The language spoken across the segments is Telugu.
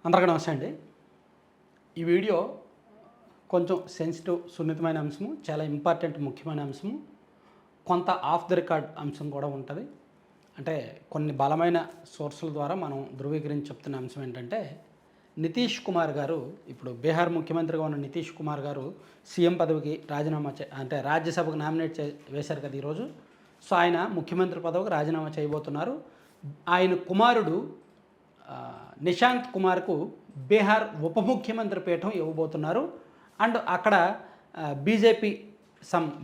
అందరికీ నమస్తే అండి. ఈ వీడియో కొంచెం సెన్సిటివ్ సున్నితమైన అంశము, చాలా ఇంపార్టెంట్ ముఖ్యమైన అంశము, కొంత ఆఫ్ ది రికార్డ్ అంశం కూడా ఉంటుంది. అంటే కొన్ని బలమైన సోర్సుల ద్వారా మనం ధృవీకరించి చెప్తున్న అంశం ఏంటంటే, నితీష్ కుమార్ గారు, ఇప్పుడు బీహార్ ముఖ్యమంత్రిగా ఉన్న నితీష్ కుమార్ గారు సీఎం పదవికి రాజీనామా అంటే రాజ్యసభకు నామినేట్ వేశారు కదా ఈరోజు. సో ఆయన ముఖ్యమంత్రి పదవికి రాజీనామా చేయబోతున్నారు. ఆయన కుమారుడు నిశాంత్ కుమార్కు బీహార్ ఉప ముఖ్యమంత్రి పీఠం ఇవ్వబోతున్నారు. అండ్ అక్కడ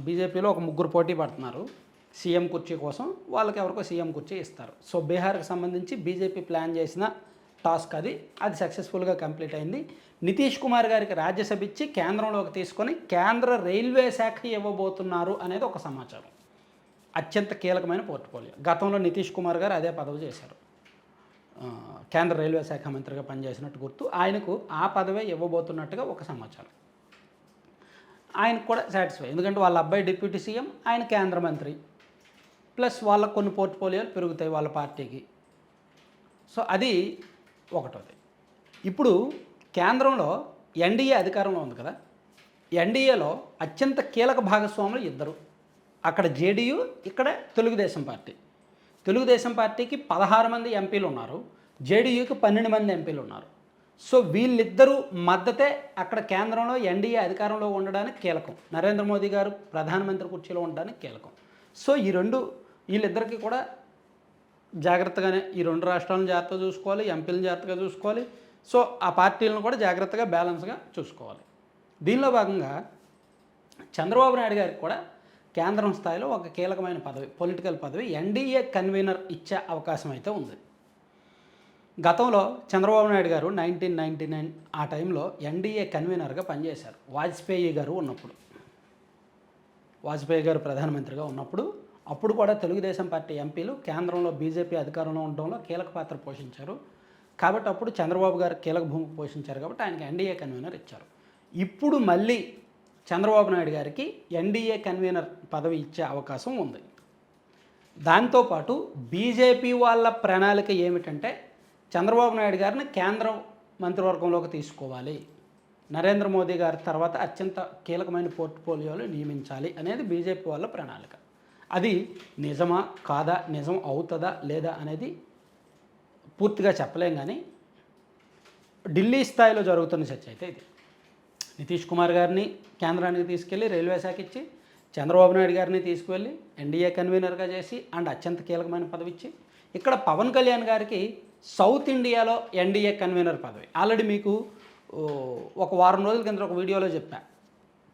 బీజేపీలో ఒక ముగ్గురు పోటీ పడుతున్నారు సీఎం కుర్చీ కోసం. వాళ్ళకి ఎవరికో సీఎం కుర్చీ ఇస్తారు. సో బీహార్కి సంబంధించి బీజేపీ ప్లాన్ చేసిన టాస్క్ అది సక్సెస్ఫుల్గా కంప్లీట్ అయింది. నితీష్ కుమార్ గారికి రాజ్యసభ ఇచ్చి కేంద్రంలోకి తీసుకొని కేంద్ర రైల్వే శాఖ ఇవ్వబోతున్నారు అనేది ఒక సమాచారం. అత్యంత కీలకమైన పోర్ట్ఫోలియో. గతంలో నితీష్ కుమార్ గారు అదే పదవి చేశారు, కేంద్ర రైల్వే శాఖ మంత్రిగా పనిచేసినట్టు గుర్తు. ఆయనకు ఆ పదవే ఇవ్వబోతున్నట్టుగా ఒక సమాచారం. ఆయనకు కూడా సాటిస్ఫై, ఎందుకంటే వాళ్ళ అబ్బాయి డిప్యూటీ సీఎం, ఆయన కేంద్ర మంత్రి, ప్లస్ వాళ్ళకు కొన్ని పోర్ట్ఫోలియోలు పెరుగుతాయి వాళ్ళ పార్టీకి. సో అది ఒకటోది. ఇప్పుడు కేంద్రంలో ఎన్డీఏ అధికారంలో ఉంది కదా. ఎన్డీఏలో అత్యంత కీలక భాగస్వాములు ఇద్దరు. అక్కడ జేడీయూ, ఇక్కడ తెలుగుదేశం పార్టీ. తెలుగుదేశం పార్టీకి 16 మంది ఎంపీలు ఉన్నారు, జేడీయూకి 12 మంది ఎంపీలు ఉన్నారు. సో వీళ్ళిద్దరూ మద్దతే అక్కడ కేంద్రంలో ఎన్డీఏ అధికారంలో ఉండడానికి కీలకం. నరేంద్ర మోదీ గారు ప్రధానమంత్రి కుర్చీలో ఉండడానికి కీలకం. సో వీళ్ళిద్దరికీ కూడా జాగ్రత్తగానే ఈ రెండు రాష్ట్రాలను జాగ్రత్తగా చూసుకోవాలి, ఎంపీలను జాగ్రత్తగా చూసుకోవాలి. సో ఆ పార్టీలను కూడా జాగ్రత్తగా బ్యాలెన్స్గా చూసుకోవాలి. దీనిలో భాగంగా చంద్రబాబు నాయుడు గారికి కూడా కేంద్రం స్థాయిలో ఒక కీలకమైన పదవి, పొలిటికల్ పదవి, ఎన్డీఏ కన్వీనర్ ఇచ్చే అవకాశం అయితే ఉంది. గతంలో చంద్రబాబు నాయుడు గారు 1999 ఆ టైంలో ఎన్డీఏ కన్వీనర్గా పనిచేశారు వాజ్పేయి గారు ఉన్నప్పుడు. వాజ్పేయి గారు ప్రధానమంత్రిగా ఉన్నప్పుడు అప్పుడు కూడా తెలుగుదేశం పార్టీ ఎంపీలు కేంద్రంలో బీజేపీ అధికారంలో ఉండడంలో కీలక పాత్ర పోషించారు. కాబట్టి అప్పుడు చంద్రబాబు గారు కీలక భూమిక పోషించారు కాబట్టి ఆయనకి ఎన్డీఏ కన్వీనర్ ఇచ్చారు. ఇప్పుడు మళ్ళీ చంద్రబాబు నాయుడు గారికి ఎన్డీఏ కన్వీనర్ పదవి ఇచ్చే అవకాశం ఉంది. దాంతోపాటు బీజేపీ వాళ్ళ ప్రణాళిక ఏమిటంటే చంద్రబాబు నాయుడు గారిని కేంద్ర మంత్రివర్గంలోకి తీసుకోవాలి, నరేంద్ర మోదీ గారి తర్వాత అత్యంత కీలకమైన పోర్ట్ఫోలియోలు నియమించాలి అనేది బీజేపీ వాళ్ళ ప్రణాళిక. అది నిజమా కాదా, నిజం అవుతుందా లేదా అనేది పూర్తిగా చెప్పలేం. కానీ ఢిల్లీ స్థాయిలో జరుగుతున్న చర్చ అయితే ఇది. నితీష్ కుమార్ గారిని కేంద్రానికి తీసుకెళ్ళి రైల్వే శాఖ ఇచ్చి, చంద్రబాబు నాయుడు గారిని తీసుకువెళ్ళి ఎన్డీఏ కన్వీనర్గా చేసి అండ్ అత్యంత కీలకమైన పదవి ఇచ్చి, ఇక్కడ పవన్ కళ్యాణ్ గారికి సౌత్ ఇండియాలో ఎన్డీఏ కన్వీనర్ పదవి. ఆల్రెడీ మీకు ఒక వారం రోజుల కింద ఒక వీడియోలో చెప్పా,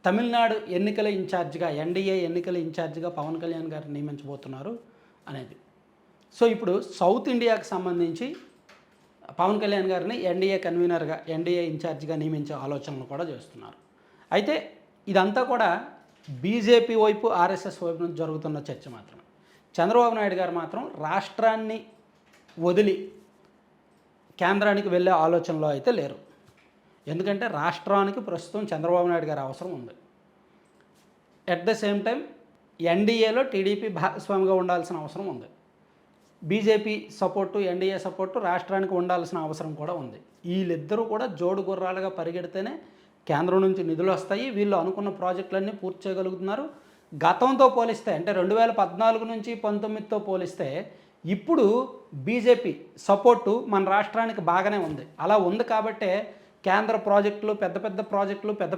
తమిళనాడు ఎన్నికల ఇన్ఛార్జిగా, ఎన్డీఏ ఎన్నికల ఇన్ఛార్జిగా పవన్ కళ్యాణ్ గారిని నియమించబోతున్నారు అనేది. సో ఇప్పుడు సౌత్ ఇండియాకి సంబంధించి పవన్ కళ్యాణ్ గారిని ఎన్డీఏ కన్వీనర్గా, ఎన్డీఏ ఇన్ఛార్జిగా నియమించే ఆలోచనలు కూడా చేస్తున్నారు. అయితే ఇదంతా కూడా బీజేపీ వైపు, ఆర్ఎస్ఎస్ వైపు నుంచి జరుగుతున్న చర్చ మాత్రమే. చంద్రబాబు నాయుడు గారు మాత్రం రాష్ట్రాన్ని వదిలి కేంద్రానికి వెళ్ళే ఆలోచనలో అయితే లేరు. ఎందుకంటే రాష్ట్రానికి ప్రస్తుతం చంద్రబాబు నాయుడు గారి అవసరం ఉంది. ఎట్ ద సేమ్ టైం ఎన్డీఏలో టీడీపీ భాగస్వామిగా ఉండాల్సిన అవసరం ఉంది. బీజేపీ సపోర్టు, ఎన్డీఏ సపోర్టు రాష్ట్రానికి ఉండాల్సిన అవసరం కూడా ఉంది. వీళ్ళిద్దరూ కూడా జోడు గుర్రాలుగా పరిగెడితేనే కేంద్రం నుంచి నిధులు వస్తాయి, వీళ్ళు అనుకున్న ప్రాజెక్టులన్నీ పూర్తి చేయగలుగుతున్నారు. గతంతో పోలిస్తే, అంటే 2014 నుంచి 19తో పోలిస్తే ఇప్పుడు బీజేపీ సపోర్టు మన రాష్ట్రానికి బాగానే ఉంది. అలా ఉంది కాబట్టే కేంద్ర ప్రాజెక్టులు, పెద్ద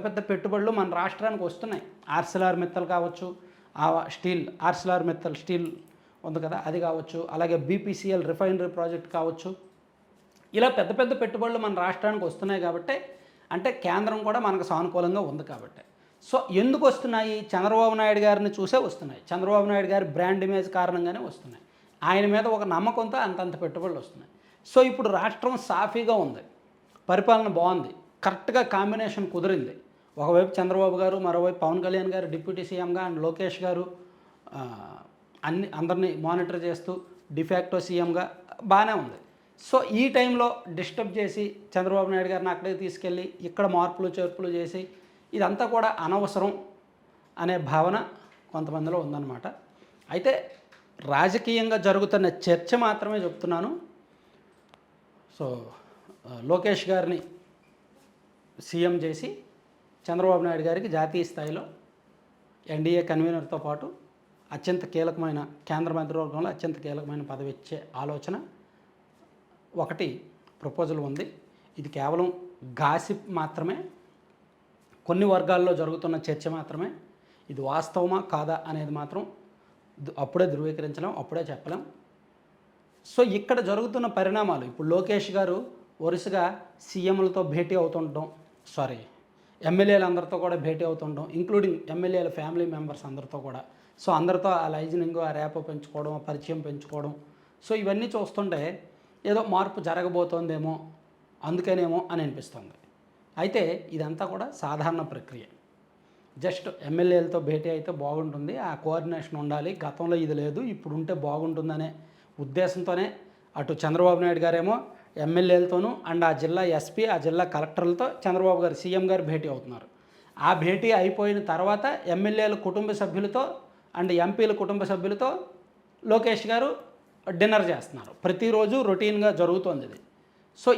పెద్ద పెట్టుబడులు మన రాష్ట్రానికి వస్తున్నాయి. ఆర్సిలార్ మిత్తల్ కావచ్చు, ఆర్సిలార్ మిత్తల్ స్టీల్ ఉంది కదా, అది కావచ్చు, అలాగే బీపీసీఎల్ రిఫైనరీ ప్రాజెక్ట్ కావచ్చు. ఇలా పెద్ద పెట్టుబడులు మన రాష్ట్రానికి వస్తున్నాయి కాబట్టి, అంటే కేంద్రం కూడా మనకు సానుకూలంగా ఉంది కాబట్టి. సో ఎందుకు వస్తున్నాయి? చంద్రబాబు నాయుడు గారిని చూసే వస్తున్నాయి. చంద్రబాబు నాయుడు గారి బ్రాండ్ ఇమేజ్ కారణంగానే వస్తున్నాయి. ఆయన మీద ఒక నమ్మకంతో అంతంత పెట్టుబడులు వస్తున్నాయి. సో ఇప్పుడు రాష్ట్రం సాఫీగా ఉంది, పరిపాలన బాగుంది, కరెక్ట్గా కాంబినేషన్ కుదిరింది. ఒకవైపు చంద్రబాబు గారు, మరోవైపు పవన్ కళ్యాణ్ గారు డిప్యూటీ సీఎంగా, అండ్ లోకేష్ గారు అందరినీ మానిటర్ చేస్తూ డిఫాక్టో సీఎంగా బాగానే ఉంది. సో ఈ టైంలో డిస్టర్బ్ చేసి చంద్రబాబు నాయుడు గారిని అక్కడికి తీసుకెళ్ళి ఇక్కడ మార్పులు చేర్పులు చేసి ఇదంతా కూడా అనవసరం అనే భావన కొంతమందిలో ఉందన్నమాట. అయితే రాజకీయంగా జరుగుతున్న చర్చ మాత్రమే చెప్తున్నాను. సో లోకేష్ గారిని సీఎం చేసి చంద్రబాబు నాయుడు గారికి జాతీయ స్థాయిలో ఎన్డీఏ కన్వీనర్తో పాటు అత్యంత కీలకమైన కేంద్ర మంత్రివర్గంలో అత్యంత కీలకమైన పదవి ఇచ్చే ఆలోచన ఒకటి ప్రపోజల్ ఉంది. ఇది కేవలం గాసిప్ మాత్రమే, కొన్ని వర్గాల్లో జరుగుతున్న చర్చ మాత్రమే. ఇది వాస్తవమా కాదా అనేది మాత్రం అప్పుడే ధృవీకరించలేం, అప్పుడే చెప్పలేం. సో ఇక్కడ జరుగుతున్న పరిణామాలు, ఇప్పుడు లోకేష్ గారు వరుసగా సీఎంలతో భేటీ అవుతుండడం, ఎమ్మెల్యేలందరితో కూడా భేటీ అవుతుండడం, ఇంక్లూడింగ్ ఎమ్మెల్యేల ఫ్యామిలీ మెంబర్స్ అందరితో కూడా. సో అందరితో ఆ లైజనింగ్, ఆ ర్యాపో పెంచుకోవడం, ఆ పరిచయం పెంచుకోవడం. సో ఇవన్నీ చూస్తుంటే ఏదో మార్పు జరగబోతోందేమో, అందుకనేమో అని అనిపిస్తుంది. అయితే ఇదంతా కూడా సాధారణ ప్రక్రియ. జస్ట్ ఎమ్మెల్యేలతో భేటీ అయితే బాగుంటుంది, ఆ కోఆర్డినేషన్ ఉండాలి, గతంలో ఇది లేదు ఇప్పుడు ఉంటే బాగుంటుందనే ఉద్దేశంతోనే అటు చంద్రబాబు నాయుడు గారేమో ఎమ్మెల్యేలతోనూ అండ్ ఆ జిల్లా ఎస్పీ, ఆ జిల్లా కలెక్టర్లతో చంద్రబాబు గారు సీఎం గారు భేటీ అవుతున్నారు. ఆ భేటీ అయిపోయిన తర్వాత ఎమ్మెల్యేల కుటుంబ సభ్యులతో అండ్ ఎంపీల కుటుంబ సభ్యులతో లోకేష్ గారు డిన్నర్ చేస్తున్నారు. ప్రతిరోజు రొటీన్గా జరుగుతోంది ఇది. సో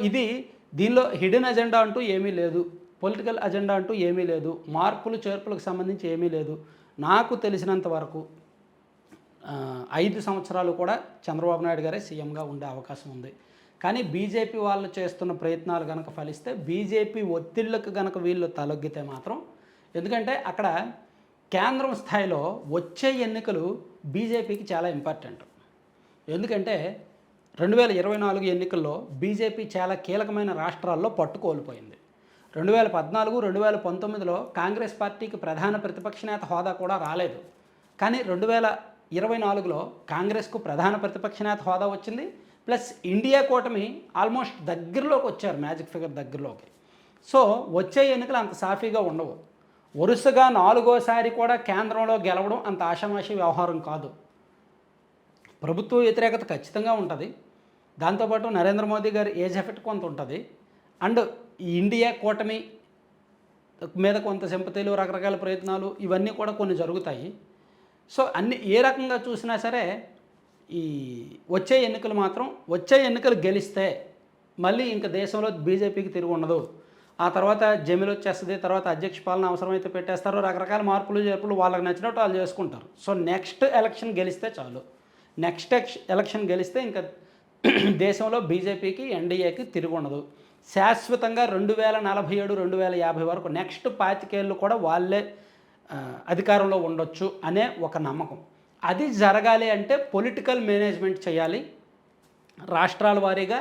దీనిలో హిడెన్ అజెండా అంటూ ఏమీ లేదు, పొలిటికల్ అజెండా అంటూ ఏమీ లేదు, మార్పులు చేర్పులకు సంబంధించి ఏమీ లేదు. నాకు తెలిసినంత వరకు 5 సంవత్సరాలు కూడా చంద్రబాబు నాయుడు గారే సీఎంగా ఉండే అవకాశం ఉంది. కానీ బీజేపీ వాళ్ళు చేస్తున్న ప్రయత్నాలు కనుక ఫలిస్తే, బీజేపీ ఒత్తిళ్లకు కనుక వీళ్ళు తలొగ్గితే మాత్రం, ఎందుకంటే అక్కడ కేంద్రం స్థాయిలో వచ్చే ఎన్నికలు బీజేపీకి చాలా ఇంపార్టెంట్. ఎందుకంటే 2024 ఎన్నికల్లో బీజేపీ చాలా కీలకమైన రాష్ట్రాల్లో పట్టు కోల్పోయింది. 2014, 2019లో కాంగ్రెస్ పార్టీకి ప్రధాన ప్రతిపక్ష నేత హోదా కూడా రాలేదు. కానీ 2024లో కాంగ్రెస్కు ప్రధాన ప్రతిపక్ష నేత హోదా వచ్చింది. ప్లస్ ఇండియా కూటమి ఆల్మోస్ట్ దగ్గరలోకి వచ్చారు, మ్యాజిక్ ఫిగర్ దగ్గరలోకి. సో వచ్చే ఎన్నికలు అంత సాఫీగా ఉండవు. వరుసగా 4వ సారి కూడా కేంద్రంలో గెలవడం అంత ఆషామాషి వ్యవహారం కాదు. ప్రభుత్వ వ్యతిరేకత ఖచ్చితంగా ఉంటుంది, దాంతోపాటు నరేంద్ర మోదీ గారి ఏజ్ ఎఫెక్ట్ కొంత ఉంటుంది, అండ్ ఈ ఇండియా కూటమి మీద కొంత సింపతీలు, రకరకాల ప్రయత్నాలు ఇవన్నీ కూడా కొన్ని జరుగుతాయి. సో అన్ని ఏ రకంగా చూసినా సరే ఈ వచ్చే ఎన్నికలు గెలిస్తే మళ్ళీ ఇంకా దేశంలో బీజేపీకి తిరిగి ఉండదు. ఆ తర్వాత జమిలి వచ్చేస్తుంది, తర్వాత అధ్యక్ష పాలన అవసరమైతే పెట్టేస్తారు, రకరకాల మార్పులు చేర్పులు వాళ్ళకి నచ్చినట్టు వాళ్ళు చేసుకుంటారు. సో నెక్స్ట్ ఎలక్షన్ గెలిస్తే చాలు, నెక్స్ట్ ఎలక్షన్ గెలిస్తే ఇంకా దేశంలో బీజేపీకి, ఎన్డీఏకి తిరిగి ఉండదు. శాశ్వతంగా 2047, 2050 వరకు నెక్స్ట్ 25 ఏళ్ళు కూడా వాళ్ళే అధికారంలో ఉండొచ్చు అనే ఒక నమ్మకం. అది జరగాలి అంటే పొలిటికల్ మేనేజ్మెంట్ చేయాలి, రాష్ట్రాల వారీగా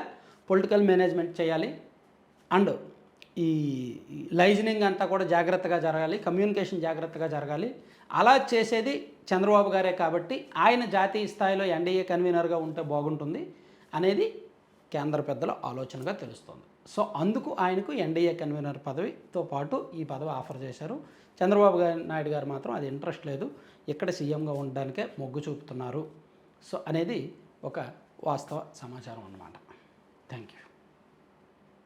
పొలిటికల్ మేనేజ్మెంట్ చేయాలి, అండ్ ఈ లైజనింగ్ అంతా కూడా జాగ్రత్తగా జరగాలి, కమ్యూనికేషన్ జాగ్రత్తగా జరగాలి. అలా చేసేది చంద్రబాబు గారే కాబట్టి ఆయన జాతీయ స్థాయిలో ఎన్డీఏ కన్వీనర్గా ఉంటే బాగుంటుంది అనేది కేంద్ర పెద్దల ఆలోచనగా తెలుస్తోంది. సో అందుకు ఆయనకు ఎన్డీఏ కన్వీనర్ పదవితో పాటు ఈ పదవి ఆఫర్ చేశారు. చంద్రబాబు నాయుడు గారు మాత్రం అది ఇంట్రెస్ట్ లేదు, ఇక్కడ సీఎంగా ఉండడానికే మొగ్గు చూపుతున్నారు. సో అనేది ఒక వాస్తవ సమాచారం అన్నమాట. Thank you.